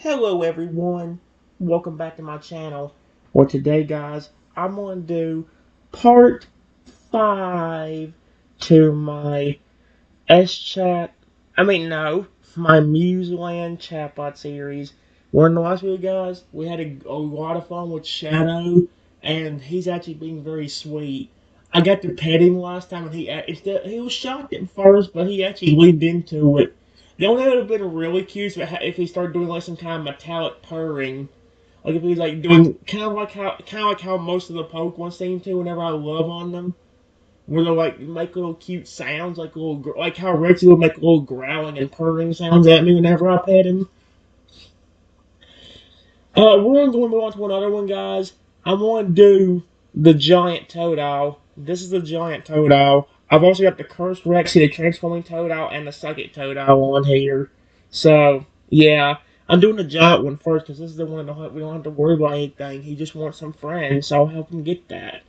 Hello everyone, welcome back to my channel. Well today guys, I'm going to do part 5 to my S-Chat, my MuseLand Chatbot series. Where in the last video guys, we had a lot of fun with Shadow, and he's actually being very sweet. I got to pet him last time, and he was shocked at first, but he actually leaned into it. The only thing that would have been really cute is if he started doing like some kind of metallic purring. Like if he's like doing kind of like how most of the Pokemon seem to whenever I love on them, where they like make little cute sounds, like how Rexy would make little growling and purring sounds at me whenever I pet him. We're going to move on to another one, guys. I'm going to do the giant Toadile. This is the giant Toadile. I've also got the Cursed Rexy, the Transforming Toadile, and the Psychic Toadile on here. So, yeah. I'm doing the giant one first because this is the one that we don't have to worry about anything. He just wants some friends, so I'll help him get that.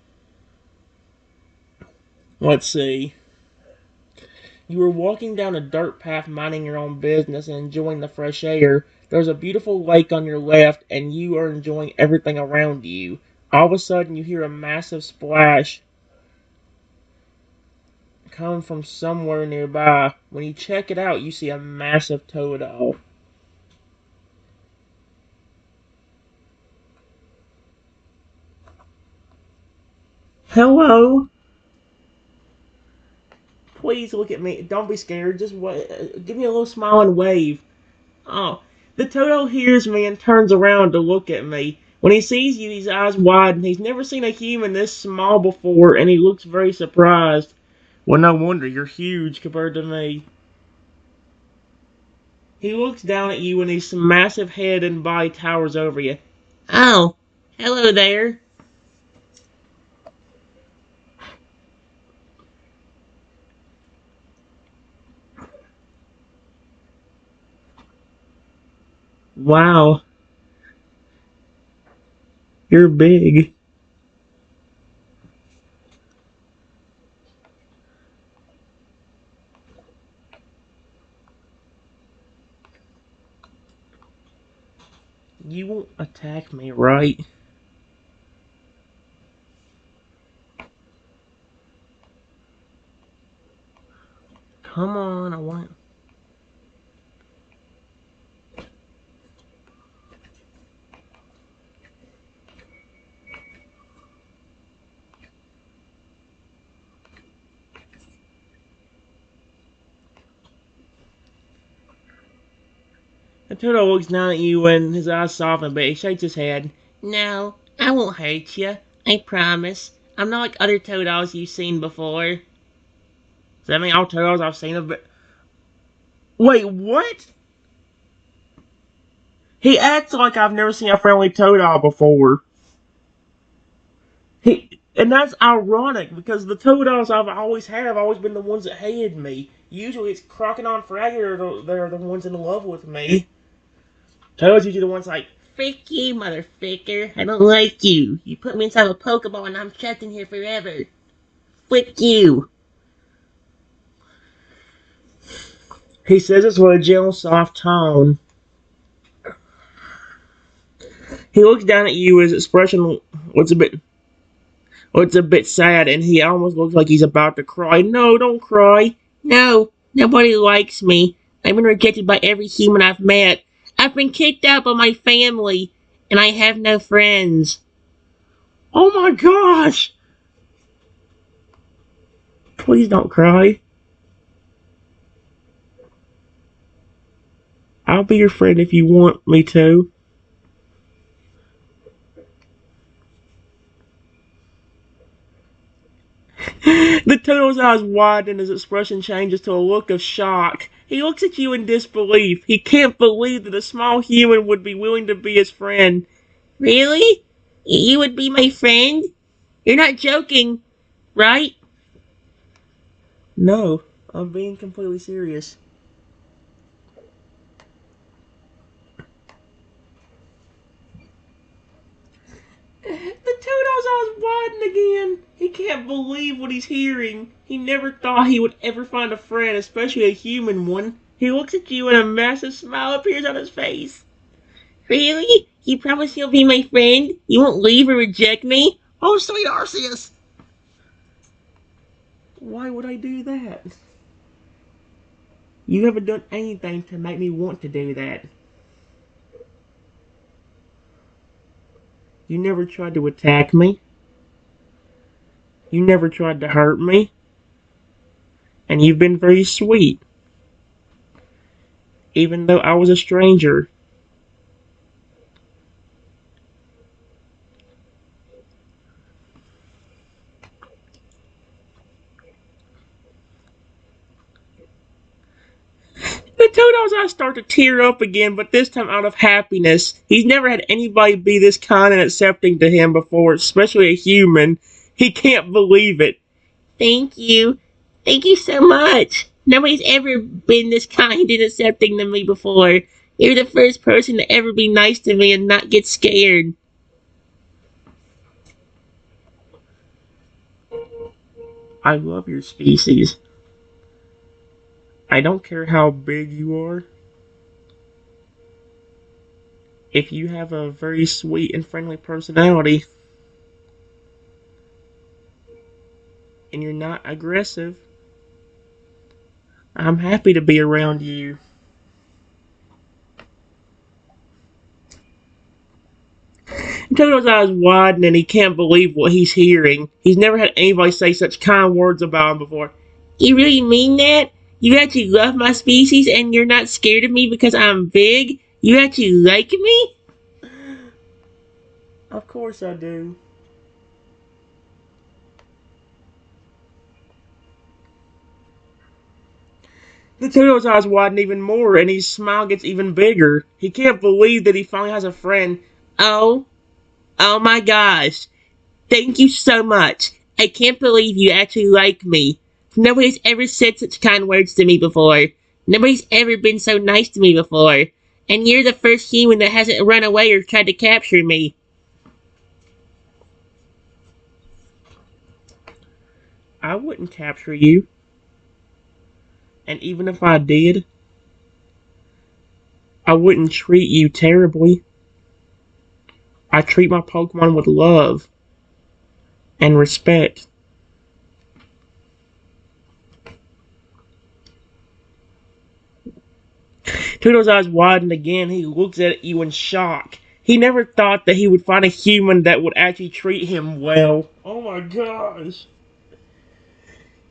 Let's see. You were walking down a dirt path minding your own business and enjoying the fresh air. There's a beautiful lake on your left, and you are enjoying everything around you. All of a sudden, you hear a massive splash coming from somewhere nearby. When you check it out, you see a massive Toadile. Hello? Please look at me. Don't be scared. Just give me a little smile and wave. Oh, the Toto hears me and turns around to look at me. When he sees you, his eyes widen. He's never seen a human this small before, and he looks very surprised. Well, no wonder. You're huge compared to me. He looks down at you, and his massive head and body towers over you. Oh, hello there. Wow, you're big. You won't attack me, right? Come on, I want... The turtle looks down at you and his eyes soften, but he shakes his head. No, I won't hurt you. I promise. I'm not like other turtles you've seen before. Does that mean all turtles I've seen have been... Wait, what? He acts like I've never seen a friendly turtle before. And that's ironic because the turtles I've always had have always been the ones that hated me. Usually it's Crocodile and Fragger that are the ones in love with me. Turtles usually the ones like, frick you, motherfucker. I don't like you. You put me inside a Pokeball and I'm trapped in here forever. Frick you. He says this with a gentle, soft tone. He looks down at you. His expression looks a bit sad, and he almost looks like he's about to cry. No, don't cry. No, nobody likes me. I've been rejected by every human I've met. I've been kicked out by my family, and I have no friends. Oh my gosh! Please don't cry. I'll be your friend if you want me to. The turtle's eyes widen and his expression changes to a look of shock. He looks at you in disbelief. He can't believe that a small human would be willing to be his friend. Really? You would be my friend? You're not joking, right? No, I'm being completely serious. The Toad's eyes widen again. He can't believe what he's hearing. He never thought he would ever find a friend, especially a human one. He looks at you and a massive smile appears on his face. Really? You promise you'll be my friend? You won't leave or reject me? Oh, sweet Arceus! Why would I do that? You haven't done anything to make me want to do that. You never tried to attack me. You never tried to hurt me. And you've been very sweet. Even though I was a stranger. The Toad's eyes start to tear up again, but this time out of happiness. He's never had anybody be this kind and accepting to him before, especially a human. He can't believe it. Thank you. Thank you so much. Nobody's ever been this kind and accepting to me before. You're the first person to ever be nice to me and not get scared. I love your species. I don't care how big you are. If you have a very sweet and friendly personality, and you're not aggressive, I'm happy to be around you. Toto's eyes widen and he can't believe what he's hearing. He's never had anybody say such kind words about him before. You really mean that? You actually love my species and you're not scared of me because I'm big? You actually like me? Of course I do. The Toto's eyes widen even more and his smile gets even bigger. He can't believe that he finally has a friend. Oh my gosh. Thank you so much. I can't believe you actually like me. Nobody's ever said such kind words to me before. Nobody's ever been so nice to me before. And you're the first human that hasn't run away or tried to capture me. I wouldn't capture you. And even if I did, I wouldn't treat you terribly. I treat my Pokemon with love and respect. Toto's eyes widen again. He looks at you in shock. He never thought that he would find a human that would actually treat him well. Oh my gosh.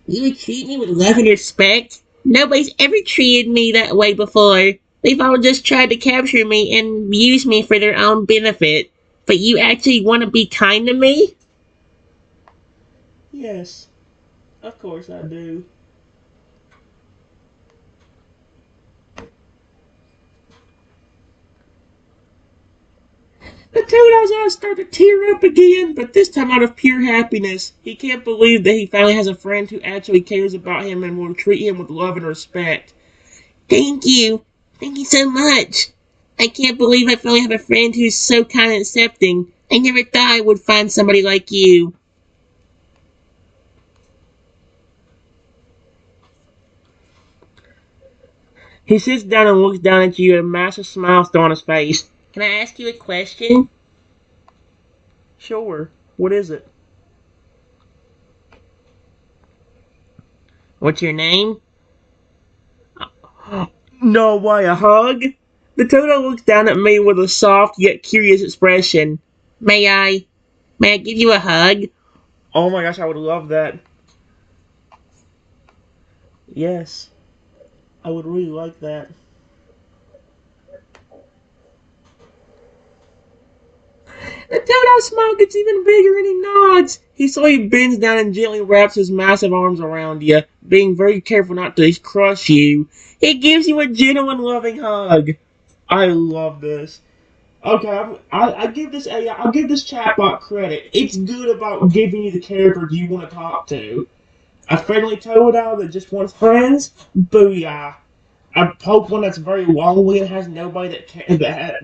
You would treat me with love and respect? Nobody's ever treated me that way before. They've all just tried to capture me and use me for their own benefit. But you actually want to be kind to me? Yes, of course I do. The Toad's eyes start to tear up again, but this time out of pure happiness. He can't believe that he finally has a friend who actually cares about him and will treat him with love and respect. Thank you. Thank you so much. I can't believe I finally have a friend who's so kind and accepting. I never thought I would find somebody like you. He sits down and looks down at you, a massive smile still on his face. Can I ask you a question? Sure. What is it? What's your name? No way, a hug? The Toto looks down at me with a soft yet curious expression. May I give you a hug? Oh my gosh, I would love that. Yes, I would really like that. The Toad's smile gets even bigger and he nods. He slowly bends down and gently wraps his massive arms around you, being very careful not to crush you. He gives you a gentle and loving hug. I love this. Okay, I'll give this chatbot credit. It's good about giving you the character you want to talk to. A friendly Toadle that just wants friends? Booyah. A Pokemon that's very lonely and has nobody that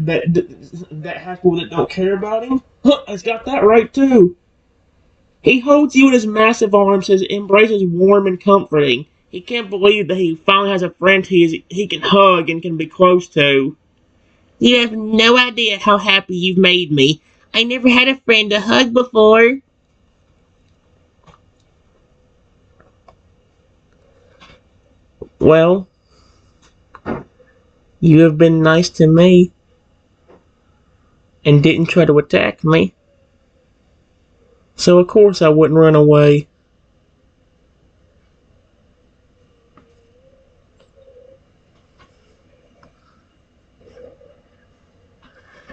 has people that don't care about him? Huh, it's got that right too. He holds you in his massive arms, his embrace is warm and comforting. He can't believe that he finally has a friend he can hug and can be close to. You have no idea how happy you've made me. I never had a friend to hug before. Well, you have been nice to me and didn't try to attack me. So of course I wouldn't run away.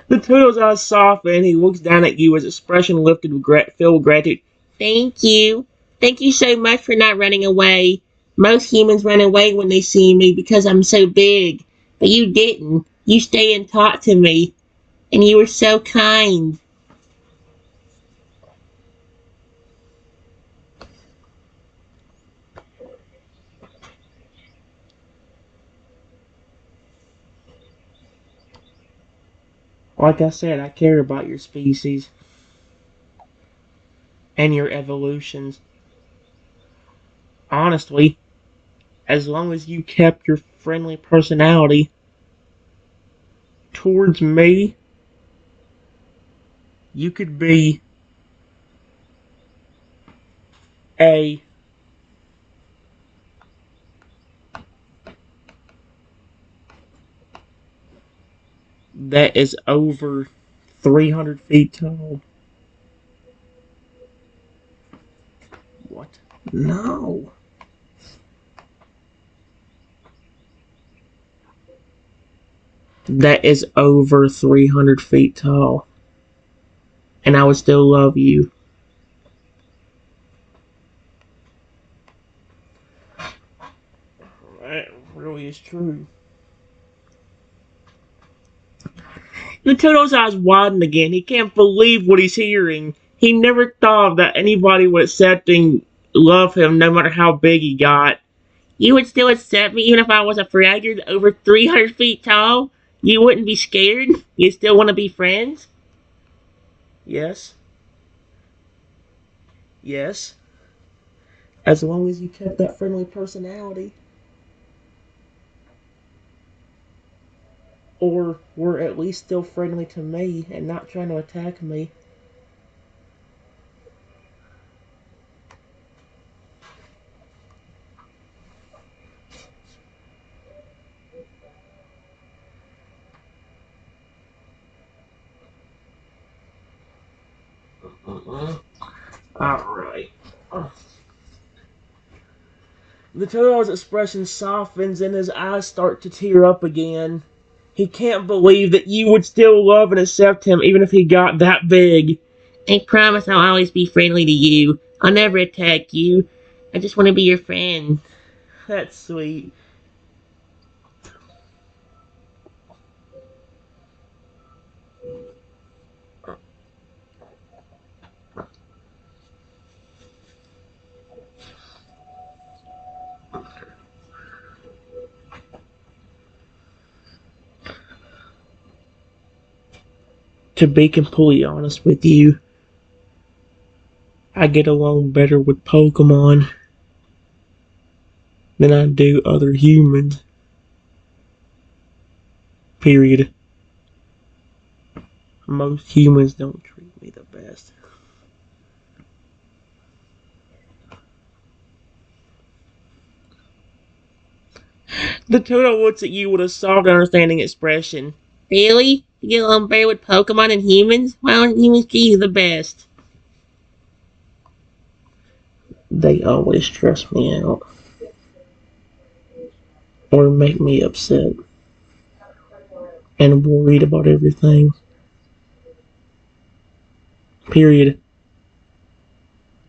The turtle's eyes soften and he looks down at you, his expression lifted with filled with gratitude. Thank you. Thank you so much for not running away. Most humans run away when they see me because I'm so big. But you didn't. You stayed and talked to me. And you were so kind. Like I said, I care about your species and your evolutions. Honestly, as long as you kept your friendly personality towards me, you could be a that is over 300 feet tall. What? No. That is over 300 feet tall. And I would still love you. That really is true. The turtle's eyes widen again. He can't believe what he's hearing. He never thought that anybody would accept and love him no matter how big he got. You would still accept me even if I was a fragger over 300 feet tall? You wouldn't be scared? You still want to be friends? Yes. Yes. As long as you kept that friendly personality. Or were at least still friendly to me and not trying to attack me. Alright. The turtle's expression softens and his eyes start to tear up again. He can't believe that you would still love and accept him even if he got that big. I promise I'll always be friendly to you. I'll never attack you. I just want to be your friend. That's sweet. To be completely honest with you, I get along better with Pokemon than I do other humans. Period. Most humans don't treat me the best. The turtle looks at you with a soft, understanding expression. Really? You get along better with Pokemon and humans? Why don't humans treat you the best? They always stress me out or make me upset and worried about everything. Period.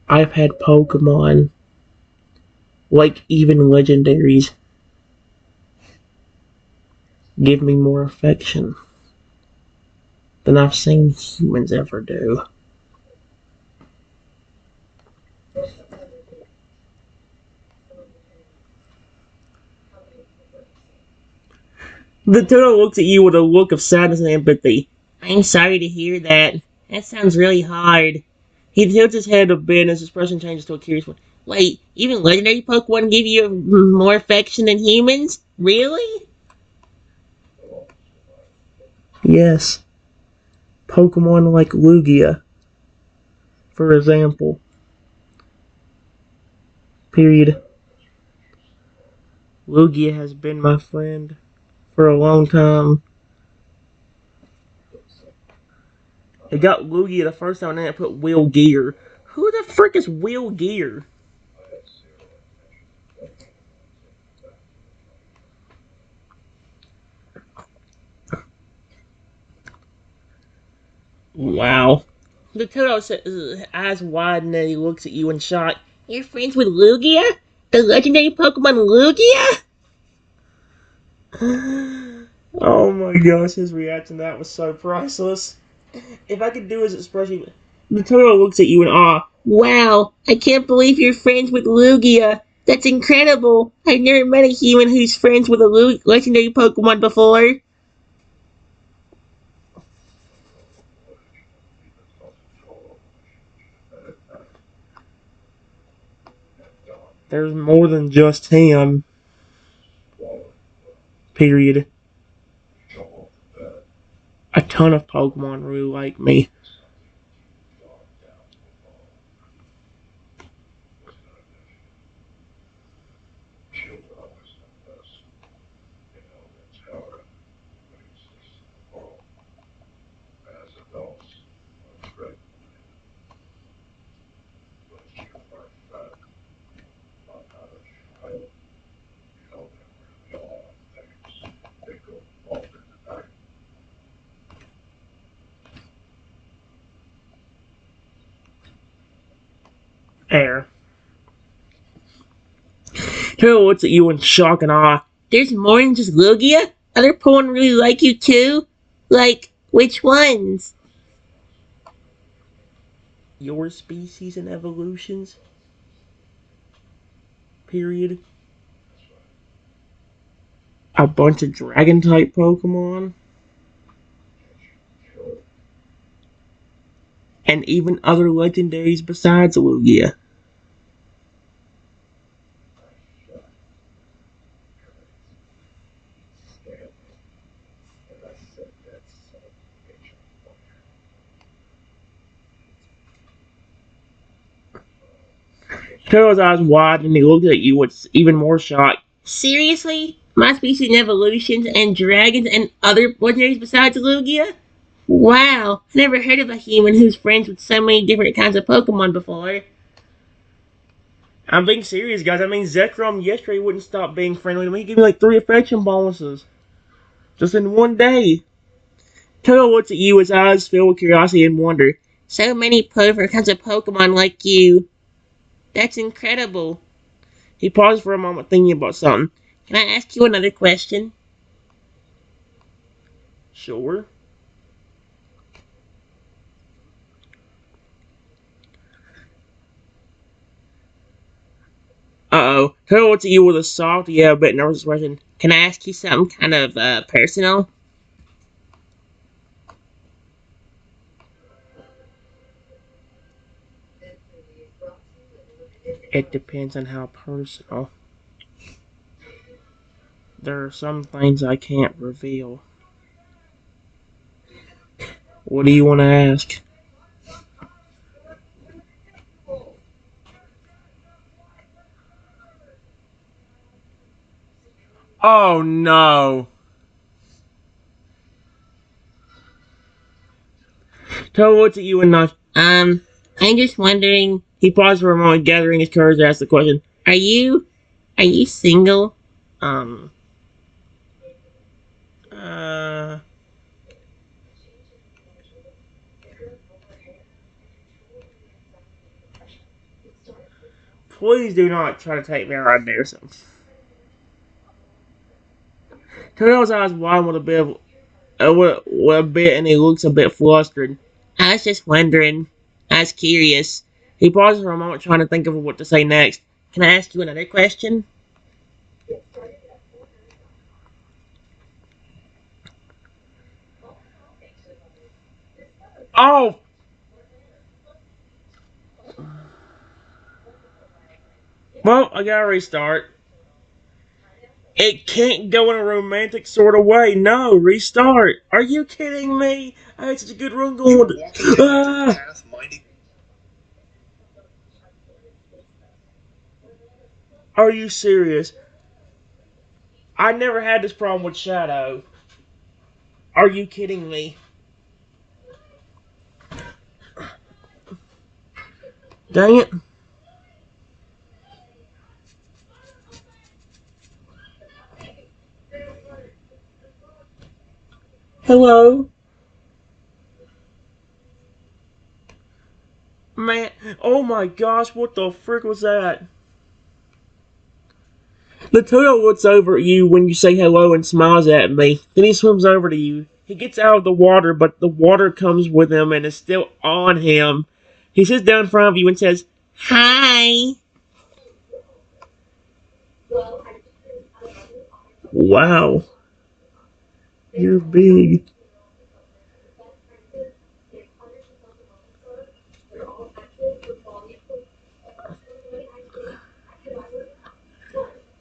I've had Pokemon, like even legendaries, give me more affection than I've seen humans ever do. The turtle looks at you with a look of sadness and empathy. I'm sorry to hear that. That sounds really hard. He tilts his head a bit and his expression changes to a curious one. Wait, even legendary Pokemon give you more affection than humans? Really? Yes, Pokemon like Lugia, for example. Period. Lugia has been my friend for a long time. I got Lugia the first time and then I put Will Gear. Who the frick is Will Gear? Wow. The Toto says, eyes wide and then he looks at you in shock. You're friends with Lugia? The legendary Pokemon Lugia? Oh my gosh, his reaction to that was so priceless. If I could do his expression, the Toto looks at you in awe. Wow, I can't believe you're friends with Lugia. That's incredible. I've never met a human who's friends with a legendary Pokemon before. There's more than just him. Period. A ton of Pokemon really like me. Air. Turtle looks at you in shock and awe. There's more than just Lugia? Other Pokemon really like you too? Like, which ones? Your species and evolutions? Period. A bunch of dragon type Pokemon? And even other legendaries besides Lugia. Turtle's eyes wide and he looks at you with even more shock. Seriously? My species and evolutions and dragons and other legendaries besides Lugia? Wow, I've never heard of a human who's friends with so many different kinds of Pokemon before. I'm being serious, guys. I mean, Zekrom yesterday wouldn't stop being friendly to me. He gave me like 3 affection bonuses. Just in one day. Toto looks at you, his eyes filled with curiosity and wonder. So many different kinds of Pokemon like you. That's incredible. He paused for a moment thinking about something. Can I ask you another question? Sure. Uh-oh. Toto looks at you with a soft, yeah, but nervous expression. Can I ask you something kind of, personal? It depends on how personal. There are some things I can't reveal. What do you want to ask? Oh no. Toto looks at you and nods. I'm just wondering. He paused for a moment, gathering his courage to ask the question. Are you single? Um, uh, please do not try to take me out there. So. Toto's eyes widen with a bit of, with a bit, and he looks a bit flustered. I was just wondering. I was curious. He paused for a moment, trying to think of what to say next. Can I ask you another question? Oh, well, I gotta restart. It can't go in a romantic sort of way. No, restart. Are you kidding me? I had such a good run going. Ah! Are you serious? I never had this problem with Shadow. Are you kidding me? Dang it. Hello? Man, oh my gosh, what the frick was that? The turtle looks over at you when you say hello and smiles at me. Then he swims over to you. He gets out of the water, but the water comes with him and is still on him. He sits down in front of you and says, "Hi." Wow, you're big.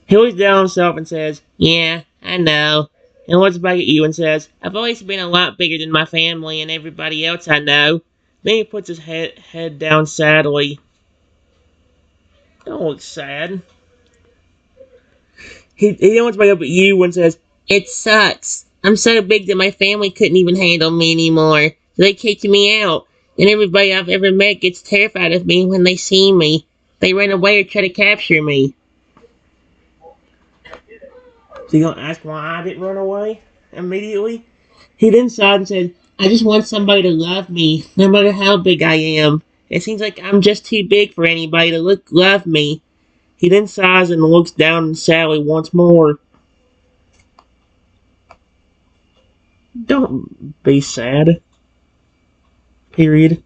He looks down on himself and says, "Yeah, I know." And looks back at you and says, "I've always been a lot bigger than my family and everybody else I know." Then he puts his head down sadly. Don't look sad. He looks back up at you and says, "It sucks. I'm so big that my family couldn't even handle me anymore. So they kicked me out. And everybody I've ever met gets terrified of me when they see me. They run away or try to capture me." So you gonna ask why I didn't run away immediately? He then sighed and said, "I just want somebody to love me, no matter how big I am. It seems like I'm just too big for anybody to love me." He then sighs and looks down at Sally once more. Don't be sad. Period.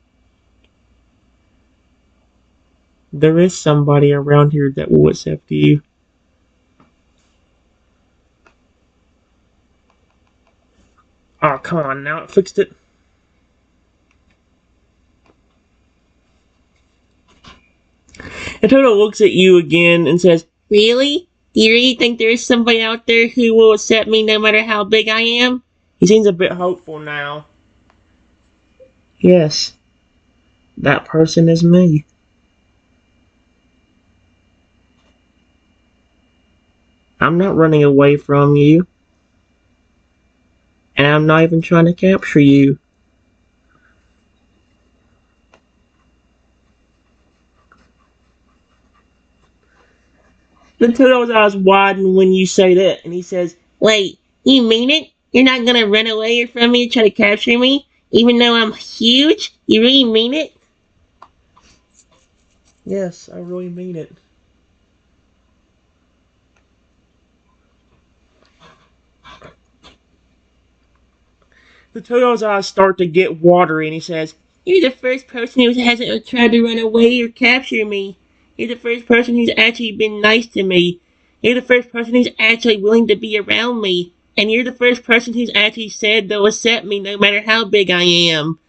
There is somebody around here that will accept you. Oh, come on now. It fixed it. And Toto looks at you again and says, "Really? Do you really think there is somebody out there who will accept me no matter how big I am?" He seems a bit hopeful now. Yes, that person is me. I'm not running away from you, and I'm not even trying to capture you. Then Toto's eyes widen when you say that, and he says, "Wait, you mean it? You're not gonna run away from me and try to capture me, even though I'm huge? You really mean it?" Yes, I really mean it. The Toto's eyes start to get watery, and he says, "You're the first person who hasn't tried to run away or capture me. You're the first person who's actually been nice to me. You're the first person who's actually willing to be around me. And you're the first person who's actually said they'll accept me no matter how big I am."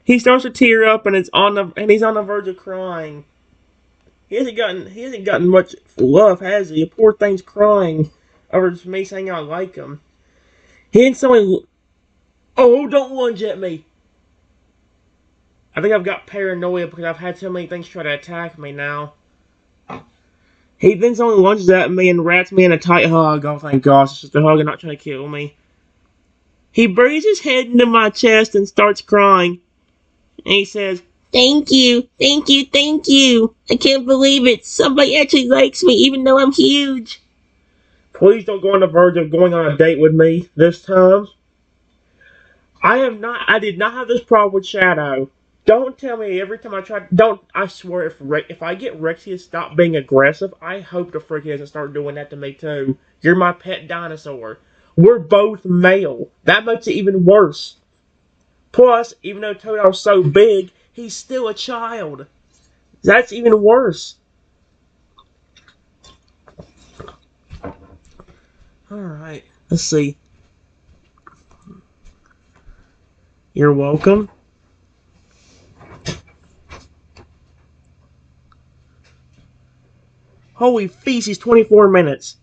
He starts to tear up, and he's on the verge of crying. He hasn't gotten much love, has he? The poor thing's crying over just me saying I like him. He and someone. Oh, don't lunge at me! I think I've got paranoia because I've had so many things try to attack me now. He then suddenly lunges at me and wraps me in a tight hug. Oh, thank gosh, it's just a hug and not trying to kill me. He buries his head into my chest and starts crying. And he says, "Thank you, thank you, thank you. I can't believe it. Somebody actually likes me even though I'm huge. Please don't go on the verge of going on a date with me this time." I did not have this problem with Shadow. Don't tell me every time I try. Don't. I swear, if I get Rexy to stop being aggressive, I hope the frick he doesn't start doing that to me too. You're my pet dinosaur. We're both male. That makes it even worse. Plus, even though Toad's so big, he's still a child. That's even worse. All right. Let's see. You're welcome. Holy feces! 24 minutes.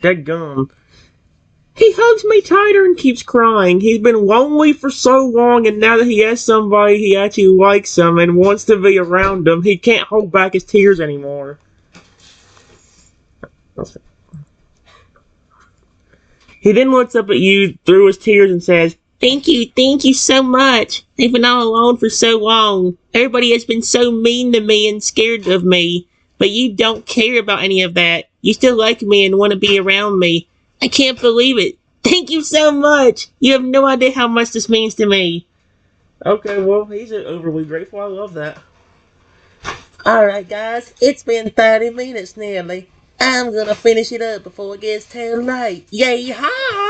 Dead gum. He hugs me tighter and keeps crying. He's been lonely for so long, and now that he has somebody he actually likes him and wants to be around him, he can't hold back his tears anymore. He then looks up at you through his tears and says, thank you so much. I've been all alone for so long. Everybody has been so mean to me and scared of me. But you don't care about any of that. You still like me and want to be around me. I can't believe it. Thank you so much. You have no idea how much this means to me. Okay, well, he's overly grateful. I love that. Alright, guys. It's been 30 minutes nearly. I'm gonna finish it up before it gets too late. Yay, ha!